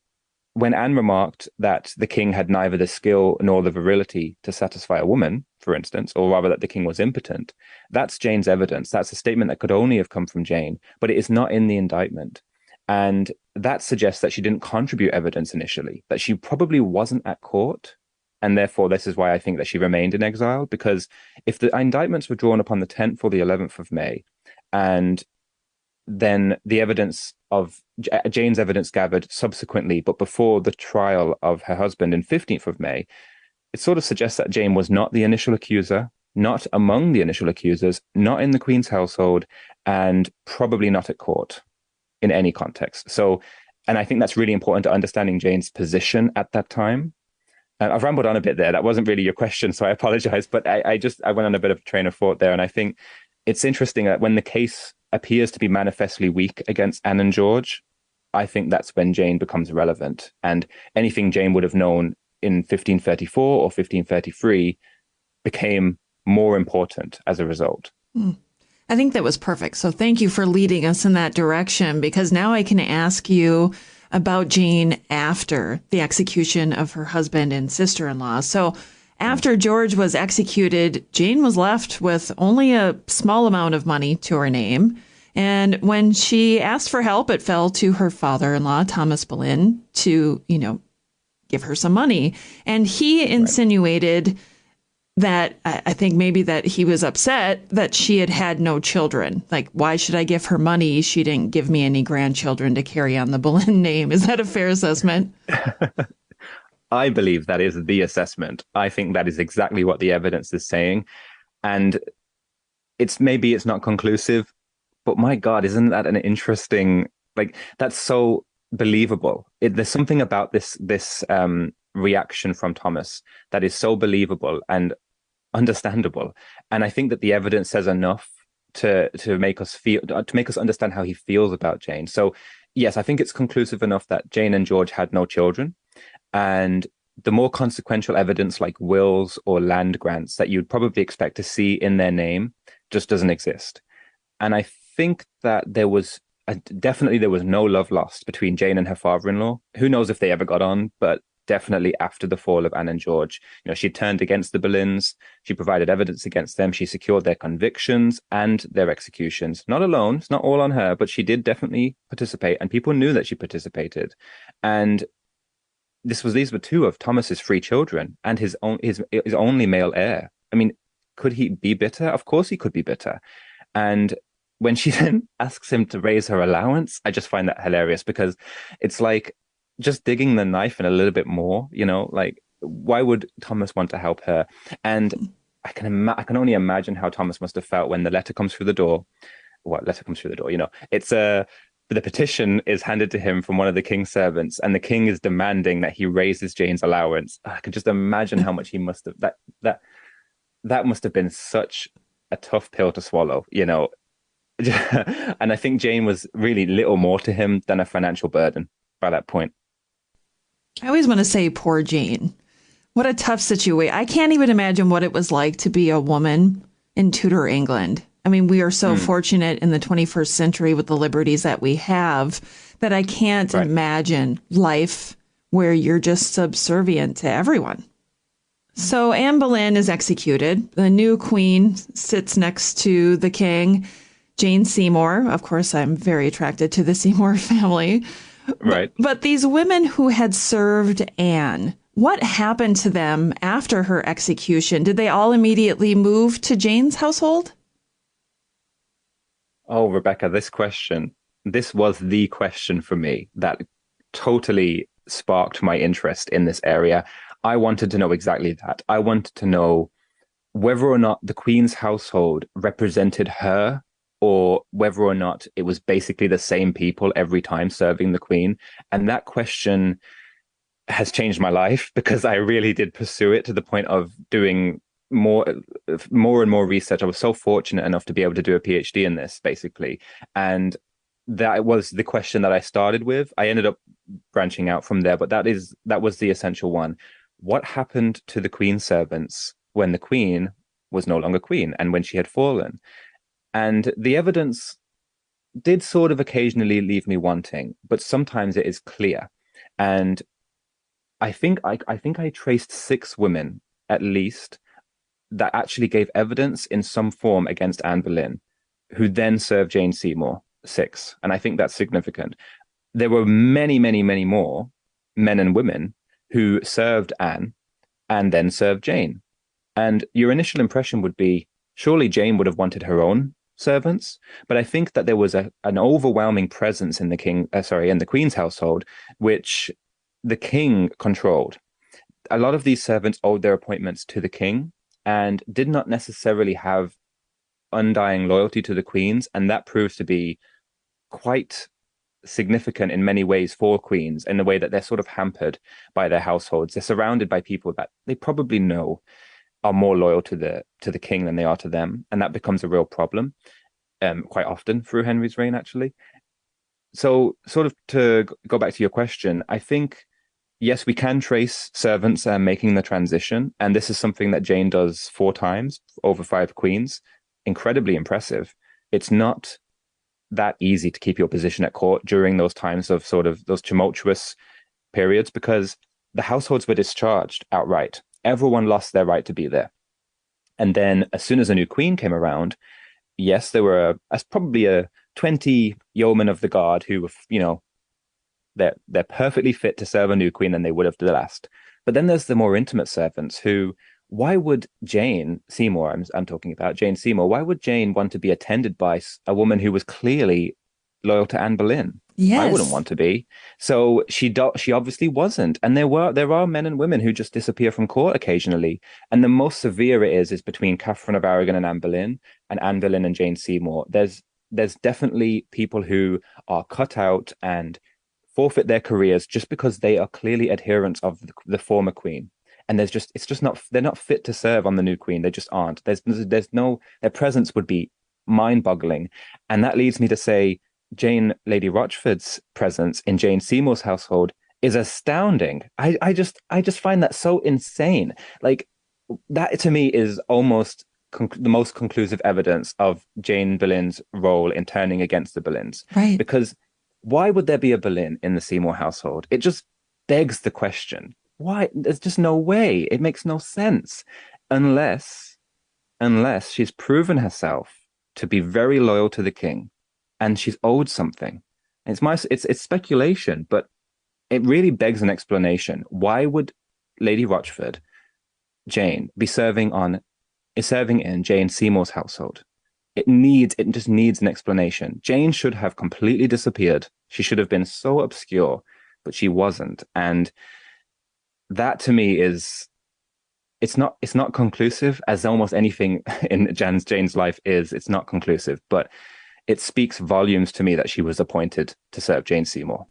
[SPEAKER 2] when Anne remarked that the king had neither the skill nor the virility to satisfy a woman, for instance, or rather that the king was impotent, that's Jane's evidence. That's a statement that could only have come from Jane, but it is not in the indictment. And that suggests that she didn't contribute evidence initially, that she probably wasn't at court. And therefore, this is why I think that she remained in exile, because if the indictments were drawn upon the 10th or the 11th of May, and then the evidence of Jane's evidence gathered subsequently, but before the trial of her husband in 15th of May, it sort of suggests that Jane was not the initial accuser, not among the initial accusers, not in the Queen's household, and probably not at court in any context. So, and I think that's really important to understanding Jane's position at that time. I've rambled on a bit there. That wasn't really your question, so I apologize. But I went on a bit of a train of thought there. And I think it's interesting that when the case appears to be manifestly weak against Anne and George, I think that's when Jane becomes relevant. And anything Jane would have known in 1534 or 1533 became more important as a result.
[SPEAKER 4] I think that was perfect. So thank you for leading us in that direction, because now I can ask you about Jane after the execution of her husband and sister-in-law. So after George was executed, Jane was left with only a small amount of money to her name. And when she asked for help, it fell to her father-in-law, Thomas Boleyn, to, give her some money. And he insinuated that I think maybe that he was upset that she had no children. Like, why should I give her money? She didn't give me any grandchildren to carry on the Boleyn name. Is that a fair assessment?
[SPEAKER 2] I believe that is the assessment. I think that is exactly what the evidence is saying. And it's not conclusive, but my God, isn't that an interesting, that's so believable. There's something about this reaction from Thomas that is so believable and understandable. And I think that the evidence says enough to make us understand how he feels about Jane. So yes, I think it's conclusive enough that Jane and George had no children. And the more consequential evidence like wills or land grants that you'd probably expect to see in their name just doesn't exist. And I think that there was no love lost between Jane and her father-in-law. Who knows if they ever got on, but definitely after the fall of Anne and George. You know, she turned against the Boleyns. She provided evidence against them. She secured their convictions and their executions. Not alone. It's not all on her, but she did definitely participate, and people knew that she participated. And these were two of Thomas's three children and his only male heir. I mean, could he be bitter? Of course he could be bitter. And when she then asks him to raise her allowance, I just find that hilarious, because it's like just digging the knife in a little bit more, you know, like, why would Thomas want to help her? And I can only imagine how Thomas must have felt when the letter comes through the door. What letter comes through the door? You know, the petition is handed to him from one of the king's servants, and the king is demanding that he raises Jane's allowance. I can just imagine how much he must have that must have been such a tough pill to swallow, you know. And I think Jane was really little more to him than a financial burden by that point.
[SPEAKER 4] I always want to say poor Jane. What a tough situation. I can't even imagine what it was like to be a woman in Tudor England. I mean, we are so fortunate in the 21st century with the liberties that we have that I can't imagine life where you're just subservient to everyone. So Anne Boleyn is executed. The new queen sits next to the king, Jane Seymour. Of course, I'm very attracted to the Seymour family.
[SPEAKER 2] Right.
[SPEAKER 4] But these women who had served Anne, what happened to them after her execution? Did they all immediately move to Jane's household?
[SPEAKER 2] Oh, Rebecca, this was the question for me that totally sparked my interest in this area. I wanted to know exactly that. I wanted to know whether or not the Queen's household represented her, or whether or not it was basically the same people every time serving the Queen. And that question has changed my life, because I really did pursue it to the point of doing more and more research. I was so fortunate enough to be able to do a PhD in this, basically. And that was the question that I started with. I ended up branching out from there, but that was the essential one. What happened to the Queen's servants when the Queen was no longer Queen and when she had fallen? And the evidence did sort of occasionally leave me wanting, but sometimes it is clear. And I think I traced 6 women at least that actually gave evidence in some form against Anne Boleyn, who then served Jane Seymour. 6. And I think that's significant. There were many, many, many more men and women who served Anne and then served Jane. And your initial impression would be, surely Jane would have wanted her own servants. But I think that there was an overwhelming presence in the Queen's household, which the king controlled. A lot of these servants owed their appointments to the king and did not necessarily have undying loyalty to the Queen's, and that proves to be quite significant in many ways for queens, in the way that they're sort of hampered by their households. They're surrounded by people that they probably know are more loyal to the king than they are to them, and that becomes a real problem quite often through Henry's reign, actually. So, sort of to go back to your question, I think, yes, we can trace servants making the transition, and this is something that Jane does 4 times over 5 queens. Incredibly impressive. It's not that easy to keep your position at court during those times of sort of those tumultuous periods, because the households were discharged outright. Everyone lost their right to be there. And then as soon as a new queen came around, yes, there were probably 20 yeomen of the guard who were, you know, they're perfectly fit to serve a new queen than they would have the last. But then there's the more intimate servants who, why would Jane Seymour, I'm talking about Jane Seymour, why would Jane want to be attended by a woman who was clearly loyal to Anne Boleyn?
[SPEAKER 4] Yes.
[SPEAKER 2] I wouldn't want to be. So she obviously wasn't. And there are men and women who just disappear from court occasionally. And the most severe it is between Catherine of Aragon and Anne Boleyn and Jane Seymour. There's definitely people who are cut out and forfeit their careers just because they are clearly adherents of the former queen. And they're not fit to serve on the new queen. They just aren't. Their presence would be mind-boggling. And that leads me to say, Lady Rochford's presence in Jane Seymour's household is astounding. I just find that so insane. Like, that to me is almost the most conclusive evidence of Jane Boleyn's role in turning against the Boleyns.
[SPEAKER 4] Right.
[SPEAKER 2] Because why would there be a Boleyn in the Seymour household? It just begs the question. Why? There's just no way. It makes no sense unless she's proven herself to be very loyal to the king and she's owed something. It's speculation, but it really begs an explanation. Why would Lady Rochford, Jane, is serving in Jane Seymour's household? It just needs an explanation. Jane should have completely disappeared. She should have been so obscure, but she wasn't. And that to me is it's not conclusive, as almost anything in Jane's life is. It's not conclusive, but it speaks volumes to me that she was appointed to serve Jane Seymour.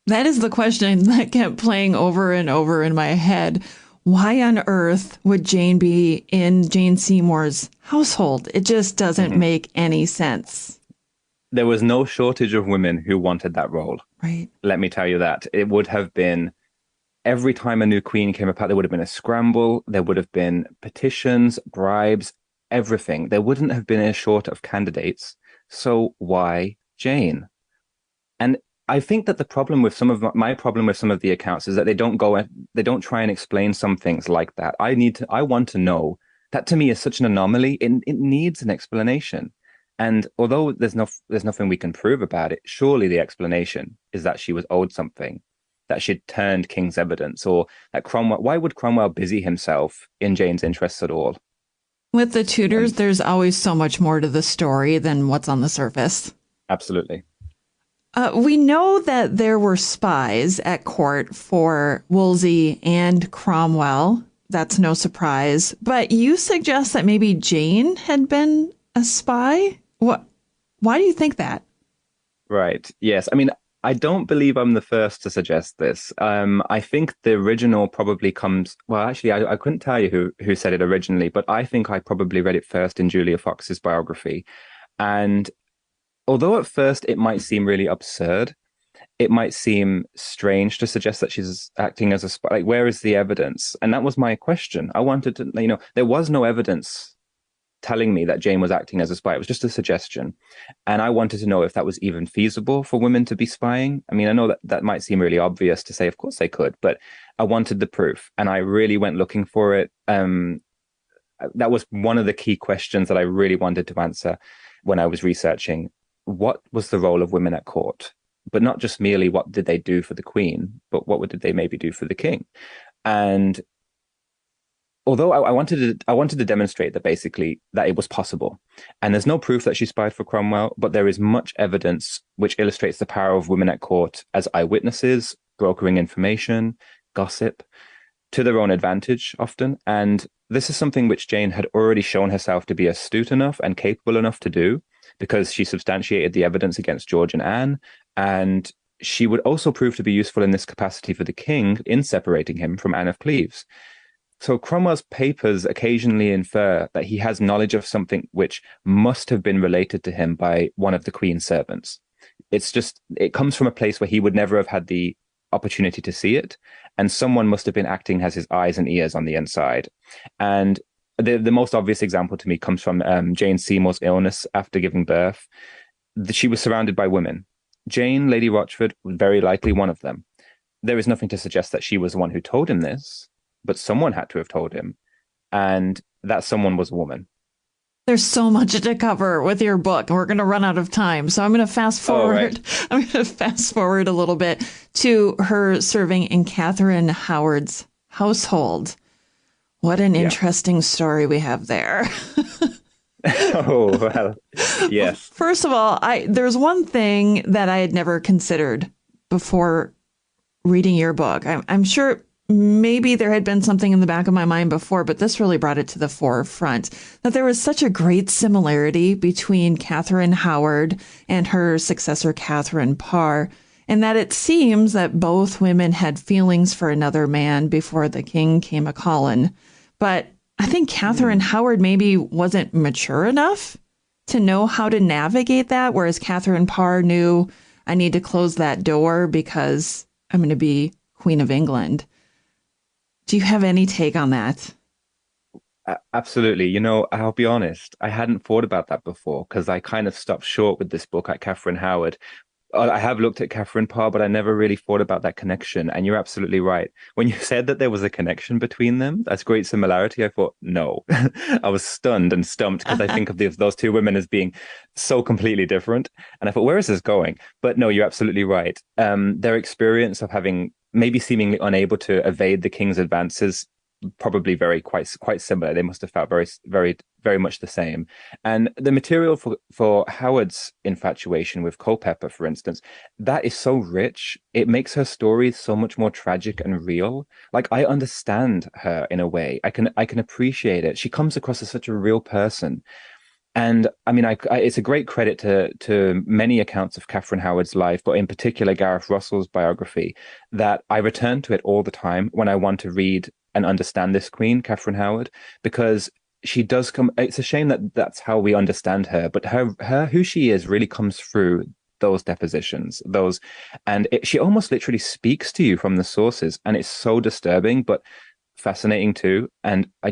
[SPEAKER 4] That is the question that kept playing over and over in my head. Why on earth would Jane be in Jane Seymour's household? It just doesn't make any sense.
[SPEAKER 2] There was no shortage of women who wanted that role.
[SPEAKER 4] Right.
[SPEAKER 2] Let me tell you that. It would have been every time a new queen came about, there would have been a scramble. There would have been petitions, bribes, everything. There wouldn't have been a short of candidates. So why Jane? And I think that the problem with my problem with some of the accounts is that they don't try and explain some things like that. I want to know. That to me is such an anomaly. It needs an explanation. And although there's nothing we can prove about it, surely the explanation is that she was owed something, that she'd turned king's evidence, or that why would Cromwell busy himself in Jane's interests at all?
[SPEAKER 4] With the Tudors, there's always so much more to the story than what's on the surface.
[SPEAKER 2] Absolutely.
[SPEAKER 4] We know that there were spies at court for Wolsey and Cromwell. That's no surprise. But you suggest that maybe Jane had been a spy? Why do you think that?
[SPEAKER 2] Right. Yes. I mean, I don't believe I'm the first to suggest this. I think the original probably comes. Well, actually, I couldn't tell you who said it originally, but I think I probably read it first in Julia Fox's biography. And although at first it might seem really absurd, it might seem strange to suggest that she's acting as a spy. Like, where is the evidence? And that was my question. I wanted to, there was no evidence telling me that Jane was acting as a spy. It was just a suggestion. And I wanted to know if that was even feasible for women to be spying. I mean, I know that might seem really obvious to say, of course they could, but I wanted the proof and I really went looking for it. That was one of the key questions that I really wanted to answer when I was researching. What was the role of women at court? But not just merely what did they do for the queen, but what did they maybe do for the king? And although I wanted to demonstrate that basically that it was possible, and there's no proof that she spied for Cromwell, but there is much evidence which illustrates the power of women at court as eyewitnesses, brokering information, gossip, to their own advantage often. And this is something which Jane had already shown herself to be astute enough and capable enough to do, because she substantiated the evidence against George and Anne, and she would also prove to be useful in this capacity for the king in separating him from Anne of Cleves. So Cromwell's papers occasionally infer that he has knowledge of something which must have been related to him by one of the queen's servants. It comes from a place where he would never have had the opportunity to see it, and someone must have been acting as his eyes and ears on the inside. And the most obvious example to me comes from Jane Seymour's illness after giving birth. She was surrounded by women. Jane, Lady Rochford, was very likely one of them. There is nothing to suggest that she was the one who told him this, but someone had to have told him, and that someone was a woman.
[SPEAKER 4] There's so much to cover with your book. We're going to run out of time, so I'm going to fast forward.
[SPEAKER 2] Right.
[SPEAKER 4] I'm going to fast forward a little bit to her serving in Katherine Howard's household. What an interesting story we have there.
[SPEAKER 2] Oh, well, yes.
[SPEAKER 4] First of all, there's one thing that I had never considered before reading your book. I'm sure maybe there had been something in the back of my mind before, but this really brought it to the forefront, that there was such a great similarity between Katherine Howard and her successor, Catherine Parr, and that it seems that both women had feelings for another man before the king came a-calling. But I think Catherine Howard maybe wasn't mature enough to know how to navigate that, whereas Catherine Parr knew, I need to close that door because I'm going to be Queen of England. Do you have any take on that?
[SPEAKER 2] Absolutely. I'll be honest, I hadn't thought about that before because I kind of stopped short with this book at Katherine Howard. I have looked at Catherine Parr, but I never really thought about that connection. And you're absolutely right. When you said that there was a connection between them, that's great similarity. I thought, no. I was stunned and stumped because I think of those two women as being so completely different. And I thought, where is this going? But no, you're absolutely right. Their experience of having maybe seemingly unable to evade the king's advances probably quite similar. They must have felt very much the same. And the material for Howard's infatuation with Culpeper, for instance, that is so rich. It makes her story so much more tragic and real. Like, I understand her in a way. I can appreciate it. She comes across as such a real person. And I mean, it's a great credit to many accounts of Catherine Howard's life, but in particular Gareth Russell's biography, that I return to it all the time when I want to read and understand this queen, Catherine Howard, because she does come. It's a shame that that's how we understand her, but her who she is really comes through those depositions, she almost literally speaks to you from the sources, and it's so disturbing, but fascinating too. And I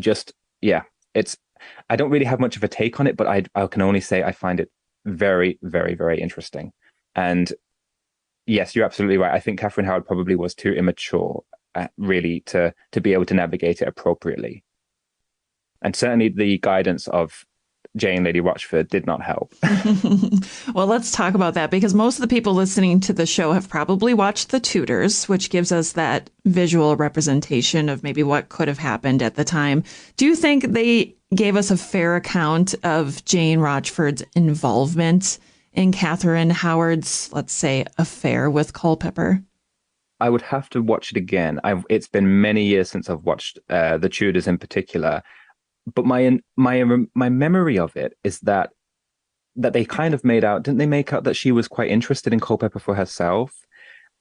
[SPEAKER 2] don't really have much of a take on it, but I can only say I find it very, very, very interesting. And yes, you're absolutely right. I think Catherine Howard probably was too immature, really, to be able to navigate it appropriately. And certainly the guidance of Jane, Lady Rochford, did not help.
[SPEAKER 4] Well, let's talk about that, because most of the people listening to the show have probably watched The Tudors, which gives us that visual representation of maybe what could have happened at the time. Do you think they gave us a fair account of Jane Rochford's involvement in Katherine Howard's, let's say, affair with Culpeper?
[SPEAKER 2] I would have to watch it again. It's been many years since I've watched The Tudors in particular. But my memory of it is that they kind of didn't they make out that she was quite interested in Culpeper for herself?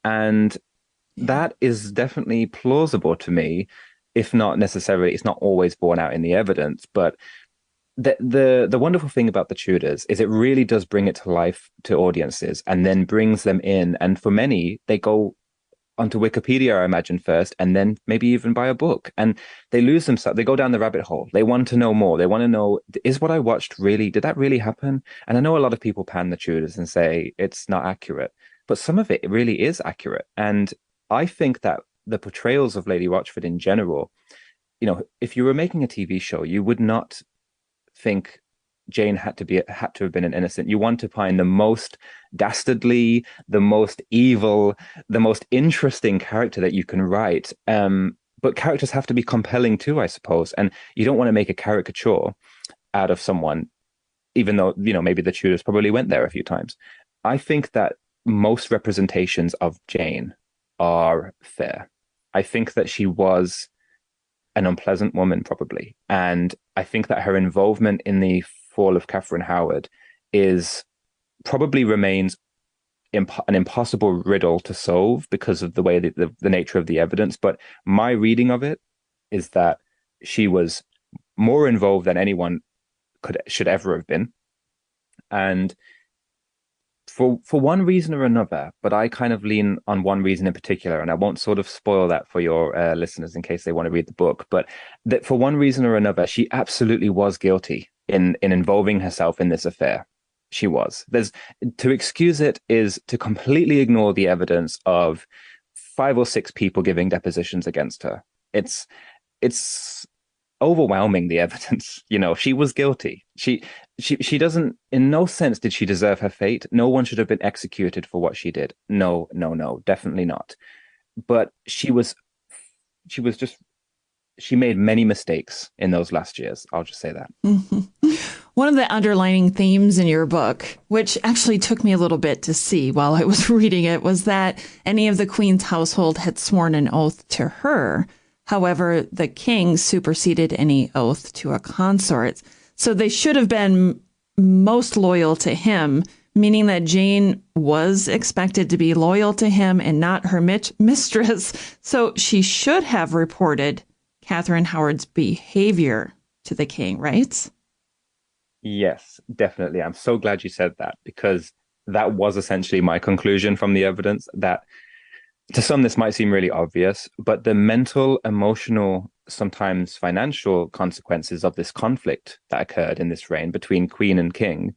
[SPEAKER 2] And that is definitely plausible to me, if not necessarily, it's not always borne out in the evidence. But the wonderful thing about The Tudors is it really does bring it to life to audiences and then brings them in. And for many, they go onto Wikipedia, I imagine, first, and then maybe even buy a book. And they lose themselves. They go down the rabbit hole. They want to know more. They want to know, is what I watched did that really happen? And I know a lot of people pan The Tudors and say it's not accurate, but some of it really is accurate. And I think that the portrayals of Lady Rochford in general, if you were making a TV show, you would not think Jane had to have been an innocent. You want to find the most dastardly, the most evil, the most interesting character that you can write. But characters have to be compelling too, I suppose. And you don't want to make a caricature out of someone, even though, maybe the Tudors probably went there a few times. I think that most representations of Jane are fair. I think that she was an unpleasant woman, probably. And I think that her involvement in the fall of Catherine Howard probably remains an impossible riddle to solve because of the way the nature of the evidence. But my reading of it is that she was more involved than anyone should ever have been. And for one reason or another, but I kind of lean on one reason in particular, and I won't sort of spoil that for your listeners in case they want to read the book, but that for one reason or another, she absolutely was guilty in involving herself in this affair. She was. To excuse it is to completely ignore the evidence of 5 or 6 people giving depositions against her. It's overwhelming, the evidence. She was guilty. She doesn't, in no sense did she deserve her fate. No one should have been executed for what she did. No, definitely not. But she made many mistakes in those last years. I'll just say that.
[SPEAKER 4] Mm-hmm. One of the underlining themes in your book, which actually took me a little bit to see while I was reading it, was that any of the Queen's household had sworn an oath to her. However, the king superseded any oath to a consort. So they should have been most loyal to him, meaning that Jane was expected to be loyal to him and not her mistress. So she should have reported Katherine Howard's behavior to the king, right?
[SPEAKER 2] Yes, definitely. I'm so glad you said that, because that was essentially my conclusion from the evidence. That to some, this might seem really obvious, but the mental, emotional, sometimes financial consequences of this conflict that occurred in this reign between Queen and King,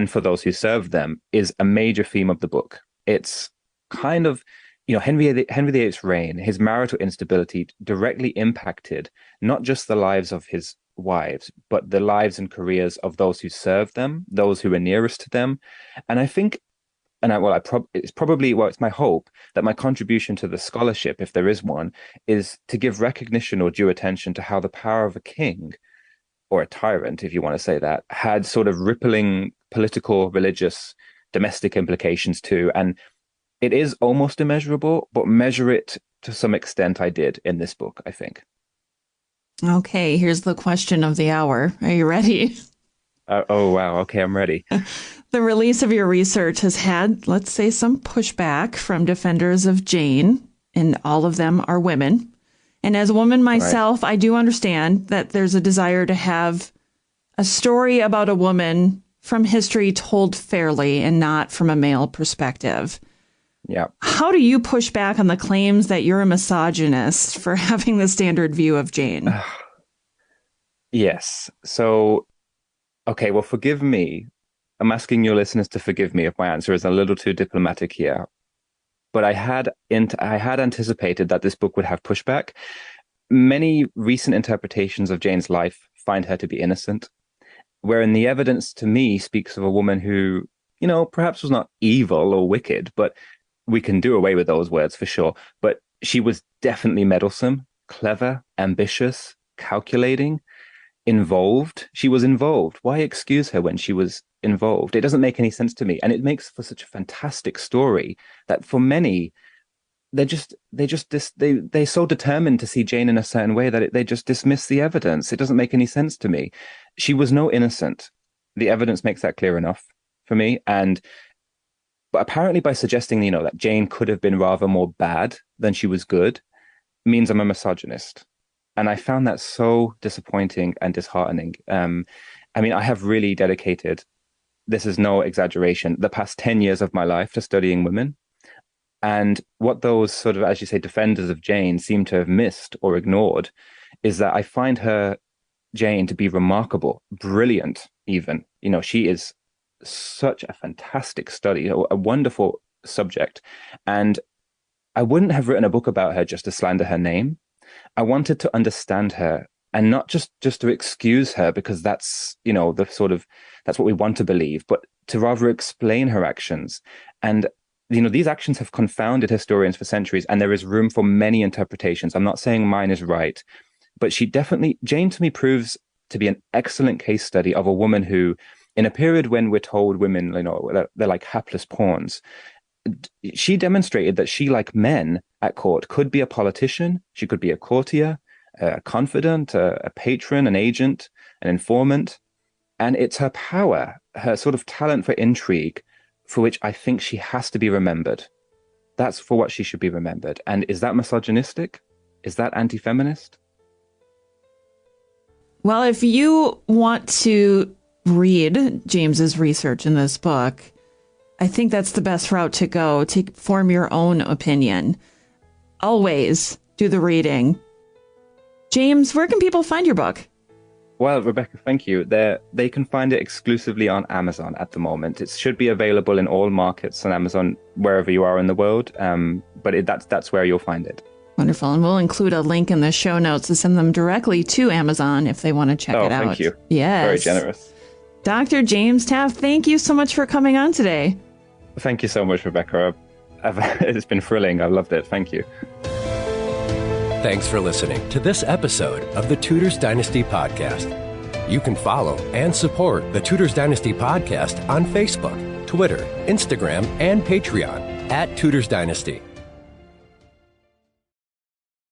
[SPEAKER 2] for those who serve them is a major theme of the book. It's kind of, Henry VIII's reign, his marital instability directly impacted not just the lives of his wives, but the lives and careers of those who served them, those who were nearest to them. And I think, it's my hope that my contribution to the scholarship, if there is one, is to give recognition or due attention to how the power of a king, or a tyrant, if you want to say that, had sort of rippling political, religious, domestic implications too. And it is almost immeasurable, but measure it to some extent I did in this book, I think.
[SPEAKER 4] Okay, here's the question of the hour. Are you ready?
[SPEAKER 2] Oh, wow. Okay, I'm ready.
[SPEAKER 4] The release of your research has had, let's say, some pushback from defenders of Jane, and all of them are women. And as a woman myself, right, I do understand that there's a desire to have a story about a woman from history told fairly and not from a male perspective.
[SPEAKER 2] Yeah.
[SPEAKER 4] How do you push back on the claims that you're a misogynist for having the standard view of Jane?
[SPEAKER 2] Yes. So, okay, well, forgive me. I'm asking your listeners to forgive me if my answer is a little too diplomatic here. But I had anticipated that this book would have pushback. Many recent interpretations of Jane's life find her to be innocent, wherein the evidence to me speaks of a woman who, perhaps was not evil or wicked, but we can do away with those words for sure. But she was definitely meddlesome, clever, ambitious, calculating, involved. She was involved. Why excuse her when she was involved? It doesn't make any sense to me. And it makes for such a fantastic story that for many, they're so determined to see Jane in a certain way that they just dismiss the evidence. It doesn't make any sense to me. She was no innocent. The evidence makes that clear enough for me. But apparently by suggesting, that Jane could have been rather more bad than she was good means I'm a misogynist. And I found that so disappointing and disheartening. I have really dedicated, this is no exaggeration, the past 10 years of my life to studying women. And what those sort of, as you say, defenders of Jane seem to have missed or ignored is that I find her, Jane, to be remarkable, brilliant even. She is such a fantastic study, a wonderful subject. And I wouldn't have written a book about her just to slander her name. I wanted to understand her and not just to excuse her because that's, that's what we want to believe, but to rather explain her actions. And, these actions have confounded historians for centuries, and there is room for many interpretations. I'm not saying mine is right, but Jane to me proves to be an excellent case study of a woman who, in a period when we're told women, they're like hapless pawns, she demonstrated that she, like men at court, could be a politician. She could be a courtier, a confidant, a patron, an agent, an informant. And it's her power, her sort of talent for intrigue, for which I think she has to be remembered. That's for what she should be remembered. And is that misogynistic? Is that anti-feminist?
[SPEAKER 4] Well, if you want to read James's research in this book, I think that's the best route to go to form your own opinion. Always do the reading. James, where can people find your book?
[SPEAKER 2] Well, Rebecca, thank you. They can find it exclusively on Amazon at the moment. It should be available in all markets on Amazon, wherever you are in the world. But that's where you'll find it.
[SPEAKER 4] Wonderful. And we'll include a link in the show notes to send them directly to Amazon if they want to check it out.
[SPEAKER 2] Thank you.
[SPEAKER 4] Yes.
[SPEAKER 2] Very generous.
[SPEAKER 4] Dr. James Taffe, thank you so much for coming on today.
[SPEAKER 2] Thank you so much, Rebecca. It's been thrilling. I loved it. Thank you.
[SPEAKER 3] Thanks for listening to this episode of the Tudors Dynasty Podcast. You can follow and support the Tudors Dynasty Podcast on Facebook, Twitter, Instagram, and Patreon @Tudors Dynasty.